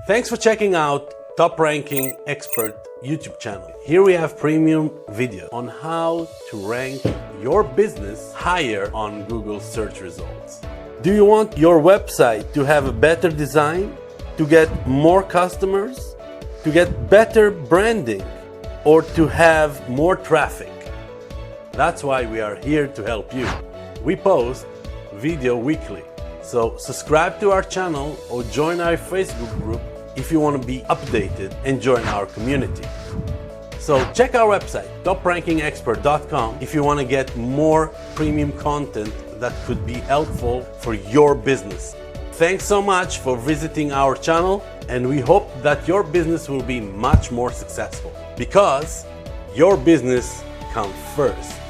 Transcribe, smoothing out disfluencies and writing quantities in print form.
Thanks for checking out Top Ranking Expert YouTube channel. Here we have premium video on how to rank your business higher on Google search results. Do you want your website to have a better design, to get more customers, to get better branding, or to have more traffic? That's why we are here to help you. We post video weekly, so subscribe to our channel or join our Facebook group if you want to be updated and join our community. So check our website, toprankingexpert.com, if you want to get more premium content that could be helpful for your business. Thanks so much for visiting our channel, and we hope that your business will be much more successful because your business comes first.